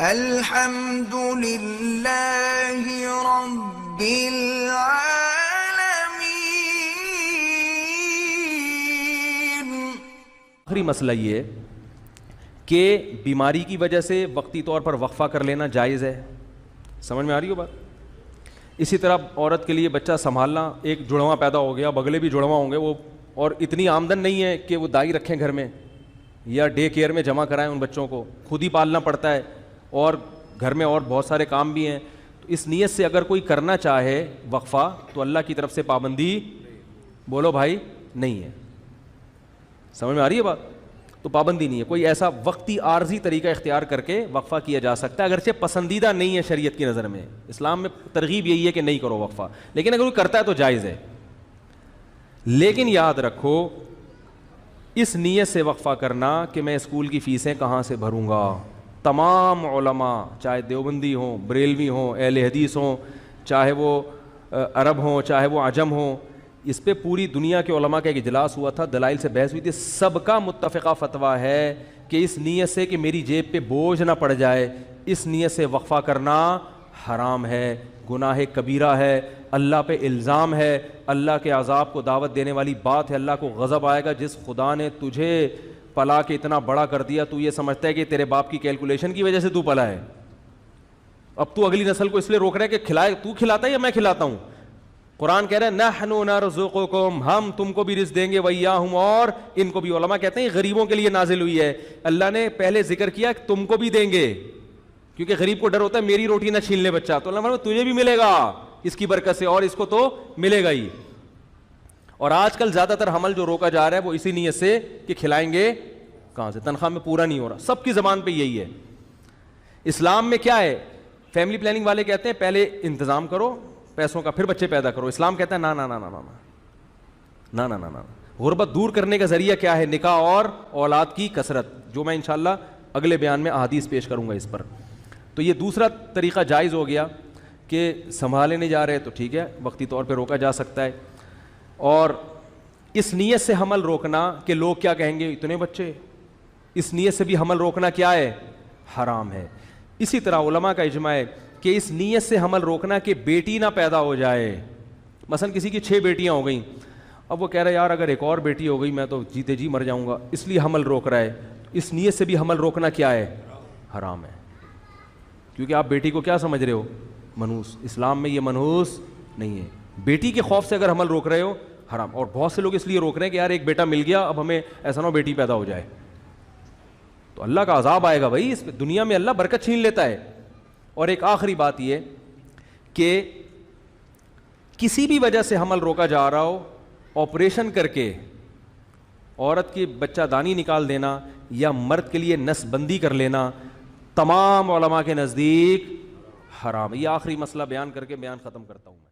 الحمد للہ رب العالمین۔ آخری مسئلہ یہ ہے کہ بیماری کی وجہ سے وقتی طور پر وقفہ کر لینا جائز ہے۔ سمجھ میں آ رہی ہو بات؟ اسی طرح عورت کے لیے بچہ سنبھالنا، ایک جڑواں پیدا ہو گیا، بگلے بھی جڑواں ہوں گے وہ، اور اتنی آمدن نہیں ہے کہ وہ دائی رکھیں گھر میں یا ڈے کیئر میں جمع کرائیں ان بچوں کو، خود ہی پالنا پڑتا ہے، اور گھر میں اور بہت سارے کام بھی ہیں۔ تو اس نیت سے اگر کوئی کرنا چاہے وقفہ تو اللہ کی طرف سے پابندی بولو بھائی نہیں ہے۔ سمجھ میں آ رہی ہے بات؟ تو پابندی نہیں ہے، کوئی ایسا وقتی عارضی طریقہ اختیار کر کے وقفہ کیا جا سکتا ہے، اگرچہ پسندیدہ نہیں ہے شریعت کی نظر میں، اسلام میں ترغیب یہی ہے کہ نہیں کرو وقفہ، لیکن اگر کوئی کرتا ہے تو جائز ہے۔ لیکن یاد رکھو اس نیت سے وقفہ کرنا کہ میں اسکول کی فیسیں کہاں سے بھروں گا، تمام علماء چاہے دیوبندی ہوں، بریلوی ہوں، اہل حدیث ہوں، چاہے وہ عرب ہوں چاہے وہ عجم ہوں، اس پہ پوری دنیا کے علماء کا ایک اجلاس ہوا تھا، دلائل سے بحث ہوئی تھی، سب کا متفقہ فتویٰ ہے کہ اس نیت سے کہ میری جیب پہ بوجھ نہ پڑ جائے، اس نیت سے وقفہ کرنا حرام ہے، گناہ کبیرہ ہے، اللہ پہ الزام ہے، اللہ کے عذاب کو دعوت دینے والی بات ہے، اللہ کو غضب آئے گا۔ جس خدا نے تجھے پلا کے اتنا بڑا کر دیا، تو یہ سمجھتا ہے کہ تیرے باپ کی کیلکولیشن کی وجہ سے تو پلا ہے، اب تو اگلی نسل کو اس لیے روک رہا ہے کہ کھلائے، تو کھلاتا ہے یا میں کھلاتا ہوں؟ قرآن کہہ رہا ہے نحن نرزقکم، ہم تم کو بھی رزق دیں گے، وإیاہم، اور ان کو بھی۔ علماء کہتے ہیں یہ غریبوں کے لیے نازل ہوئی ہے، اللہ نے پہلے ذکر کیا کہ تم کو بھی دیں گے، کیونکہ غریب کو ڈر ہوتا ہے میری روٹی نہ چھین لے بچہ، تو اللہ فرماتا ہے تجھے بھی ملے گا اس کی برکت سے، اور اس کو تو ملے گا ہی۔ اور آج کل زیادہ تر حمل جو روکا جا رہا ہے وہ اسی نیت سے کہ کھلائیں گے کہاں سے، تنخواہ میں پورا نہیں ہو رہا، سب کی زبان پہ یہی ہے۔ اسلام میں کیا ہے؟ فیملی پلاننگ والے کہتے ہیں پہلے انتظام کرو پیسوں کا پھر بچے پیدا کرو، اسلام کہتا ہے نا نا نا نا نا نا نا نا نا۔ غربت دور کرنے کا ذریعہ کیا ہے؟ نکاح اور اولاد کی کثرت، جو میں انشاءاللہ اگلے بیان میں احادیث پیش کروں گا اس پر۔ تو یہ دوسرا طریقہ جائز ہو گیا کہ سنبھالے نہیں جا رہے تو ٹھیک ہے، وقتی طور پہ روکا جا سکتا ہے۔ اور اس نیت سے حمل روکنا کہ لوگ کیا کہیں گے اتنے بچے، اس نیت سے بھی حمل روکنا کیا ہے؟ حرام ہے۔ اسی طرح علماء کا اجماع ہے کہ اس نیت سے حمل روکنا کہ بیٹی نہ پیدا ہو جائے، مثلا کسی کی 6 بیٹیاں ہو گئیں، اب وہ کہہ رہا ہے یار اگر ایک اور بیٹی ہو گئی میں تو جیتے جی مر جاؤں گا، اس لیے حمل روک رہا ہے، اس نیت سے بھی حمل روکنا کیا ہے؟ حرام ہے، کیونکہ آپ بیٹی کو کیا سمجھ رہے ہو؟ منحوس۔ اسلام میں یہ منحوس نہیں ہے، بیٹی کے خوف سے اگر حمل روک رہے ہو حرام۔ اور بہت سے لوگ اس لیے روک رہے ہیں کہ یار ایک بیٹا مل گیا اب ہمیں ایسا نہ ہو بیٹی پیدا ہو جائے، تو اللہ کا عذاب آئے گا بھائی، اس دنیا میں اللہ برکت چھین لیتا ہے۔ اور ایک آخری بات یہ کہ کسی بھی وجہ سے حمل روکا جا رہا ہو، آپریشن کر کے عورت کی بچہ دانی نکال دینا یا مرد کے لیے نس بندی کر لینا، تمام علماء کے نزدیک حرام ہے۔ یہ آخری مسئلہ بیان کر کے بیان ختم کرتا ہوں میں۔